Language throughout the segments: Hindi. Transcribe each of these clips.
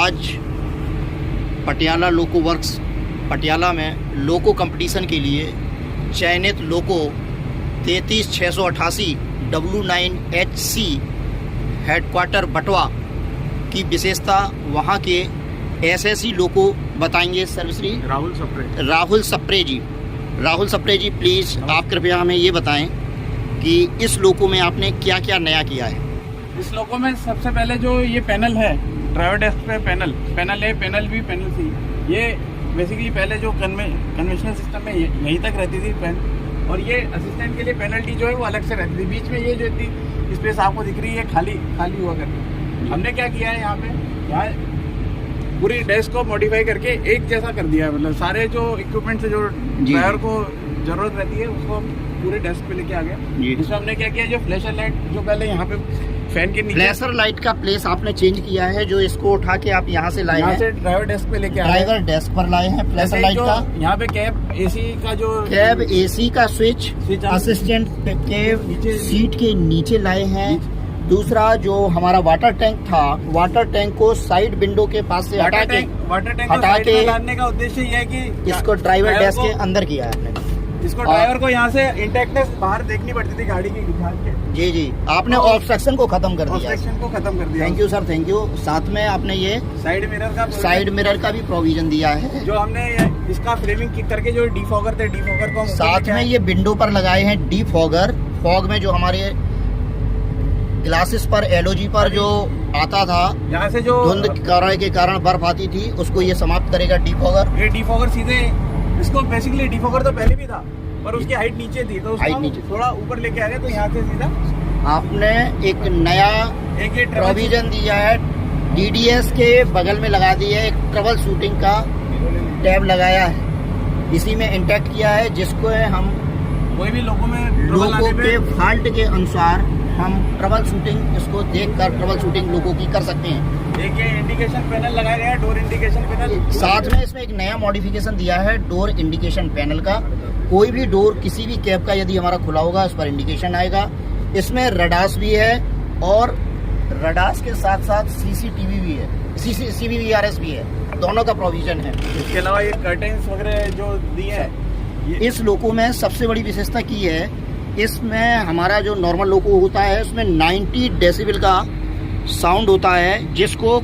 आज पटियाला लोको वर्क्स पटियाला में लोको कंपटीशन के लिए चयनित लोको 33688 W9HC हेडक्वार्टर बटवा की विशेषता वहाँ के एसएससी लोको बताएंगे सर्वश्री राहुल सप्रे जी प्लीज़ आप कृपया हमें ये बताएं कि इस लोको में आपने क्या क्या नया किया है। इस लोको में सबसे पहले जो ये पैनल है, ड्राइवर डेस्क पे पैनल है, पैनल भी पैनल सी, ये बेसिकली पहले जो कन्वेंशनल सिस्टम में यहीं तक रहती थी पेन, और ये असिस्टेंट के लिए पेनल्टी जो है वो अलग से रहती थी। बीच में ये जो इतनी स्पेस आपको दिख रही है खाली हुआ करती। हमने क्या किया है यहाँ पूरी डेस्क को मॉडिफाई करके एक जैसा कर दिया है, मतलब सारे जो इक्विपमेंट से जो ड्राइवर को जरूरत रहती है उसको पूरे डेस्क पे लेके आ गया। इसमें हमने क्या किया, जो फ्लैशर लाइट जो पहले यहाँ पे फैन के नीचे फ्लैशर लाइट का प्लेस आपने चेंज किया है, जो इसको उठा के आप यहाँ से लाए हैं, से ड्राइवर डेस्क पे लेके ड्राइवर डेस्क पर लाए हैं फ्लैशर लाइट का। यहाँ पे कैब एसी का स्विच असिस्टेंट के सीट के नीचे लाए हैं। दूसरा जो हमारा वाटर टैंक था, वाटर टैंक को साइड विंडो के पास से हटा के लाने का उद्देश्य ये है कि इसको ड्राइवर डेस्क के अंदर किया है आपने। इसको ड्राइवर को यहाँ से इंटेक्टनेस बाहर देखनी पड़ती थी गाड़ी की घाट के। जी आपने ऑब्स्ट्रक्शन को खत्म कर दिया। Thank you sir, thank you. साथ में आपने ये साइड मिरर का भी प्रोविजन दिया है, जो हमने इसका फ्रेमिंग करके जो डीफॉगर थे, डीफॉगर को साथ में ये विंडो पर लगाए हैं डीफॉगर। फॉग में जो हमारे ग्लासेस पर एलओजी पर जो आता था, यहाँ से जो धुंध के कारण बर्फ आती थी, उसको ये समाप्त करेगा डीफॉगर। ये डीफॉगर सीधे इसको बेसिकली डीफॉगर तो पहले भी था पर उसकी हाइट नीचे थी, तो उसको थोड़ा ऊपर लेके आ गया, तो यहाँ से सीधा आपने एक नया प्रोविजन दिया है। डीडीएस के बगल में लगा दिया है, एक ट्रबल शूटिंग का टैब लगाया है, इसी में इंटैक्ट किया है, जिसको हम कोई भी लोगों के फॉल्ट के अनुसार हम ट्रबल शूटिंग इसको देखकर ट्रबल शूटिंग लोगों की कर सकते हैं। एक ये इंडिकेशन पैनल लगाया गया है, डोर इंडिकेशन पैनल। साथ में इसमें एक नया मॉडिफिकेशन दिया है डोर इंडिकेशन पैनल का। कोई भी डोर किसी भी कैब का यदि हमारा खुला होगा उस पर इंडिकेशन आएगा। इसमें रडास भी है और रडास के साथ साथ सीसीटीवी भी है, CCTV भी है, दोनों का प्रोविजन है। इसके अलावा ये कर्टेन्स वगैरह जो दिए हैं, इस लोको में सबसे बड़ी विशेषता की है, इसमें हमारा जो नॉर्मल लोको होता है उसमें 90 डेसिबल का साउंड होता है, जिसको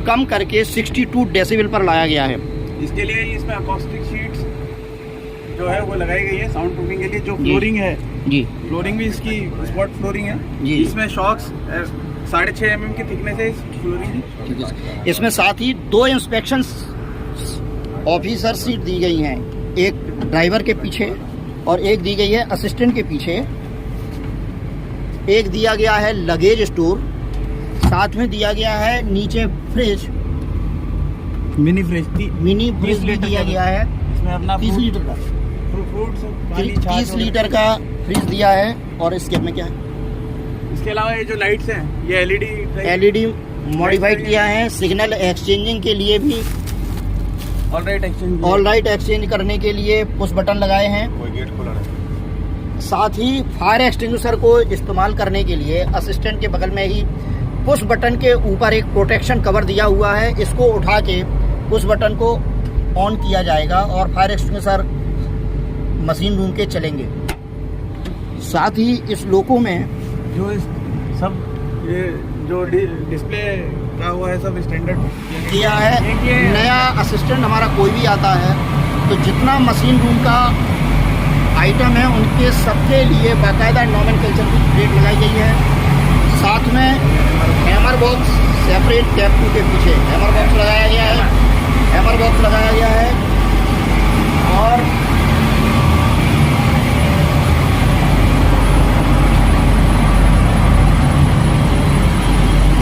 कम करके 62 डेसिबल पर लाया गया है। इसके लिए इसमें अकॉस्टिक शीट्स जो है वो लगाई गई है साउंड प्रूफिंग के लिए। जो फ्लोरिंग है जी, फ्लोरिंग भी इसकी स्पॉट फ्लोरिंग है जी। इसमें शॉक्स 6.5 mm की थिकनेस है इस फ्लोरिंग की। इसमें साथ ही 2 इंस्पेक्शन ऑफिसर सीट दी गई हैं, एक ड्राइवर के पीछे और एक दी गई है असिस्टेंट के पीछे। एक दिया गया है लगेज स्टोर, साथ में दिया गया है नीचे फ्रिज, मिनी फ्रिज भी दिया गया है। इसमें अपना 30 लीटर का 30 लीटर का फ्रिज दिया है। और इसके में क्या है, इसके अलावा ये जो लाइट्स हैं ये एलईडी मॉडिफाइड किया है। सिग्नल एक्सचेंजिंग के लिए भी ऑल राइट एक्सचेंज करने के लिए पुश बटन लगाए हैं। कोई गेट खोला है। साथ ही फायर एक्सटिंग्विशर को इस्तेमाल करने के लिए असिस्टेंट के बगल में ही पुश बटन के ऊपर एक प्रोटेक्शन कवर दिया हुआ है। इसको उठा के पुश बटन को ऑन किया जाएगा और फायर एक्सटिंग्विशर मशीन रूम के चलेंगे। साथ ही इस लोको में जो सब ये जो डिस्प्ले का हुआ है सब स्टैंडर्ड किया है। नया असिस्टेंट हमारा कोई भी आता है तो जितना मशीन रूम का आइटम है उनके सबके लिए बाकायदा नॉमेनक्लेचर की प्लेट लगाई गई है। साथ में हैमर बॉक्स सेपरेट कैब के पीछे हैमर बॉक्स लगाया गया है। और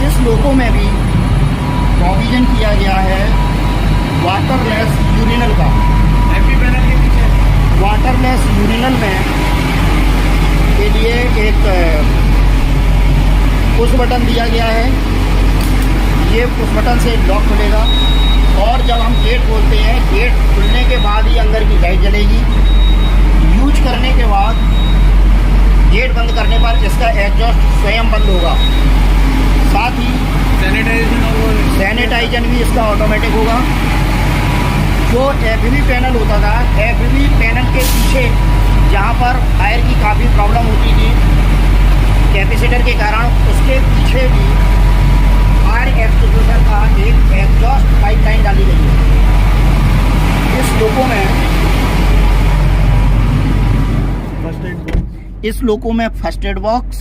इस लोको में भी प्रोविजन किया गया है वाटरलेस यूरिनल का। एमपी पैनल के पीछे वाटरलेस यूरिनल में के लिए एक पुश बटन दिया गया है। ये पुश बटन से लॉक खुलेगा और जब हम गेट खोलते हैं, गेट खुलने के बाद ही अंदर की लाइट जलेगी। यूज करने के बाद गेट बंद करने पर इसका एग्जॉस्ट स्वयं बंद होगा। साथ ही वर्जन भी इसका ऑटोमेटिक होगा। जो एफवी पैनल होता था, एफवी पैनल के पीछे जहाँ पर फायर की काफ़ी प्रॉब्लम होती थी कैपेसिटर के कारण, उसके पीछे भी फायर एक्सटिंग्विशर का एक एग्जॉस्ट पाइपलाइन डाली गई है। इस लोको में फर्स्ट एड बॉक्स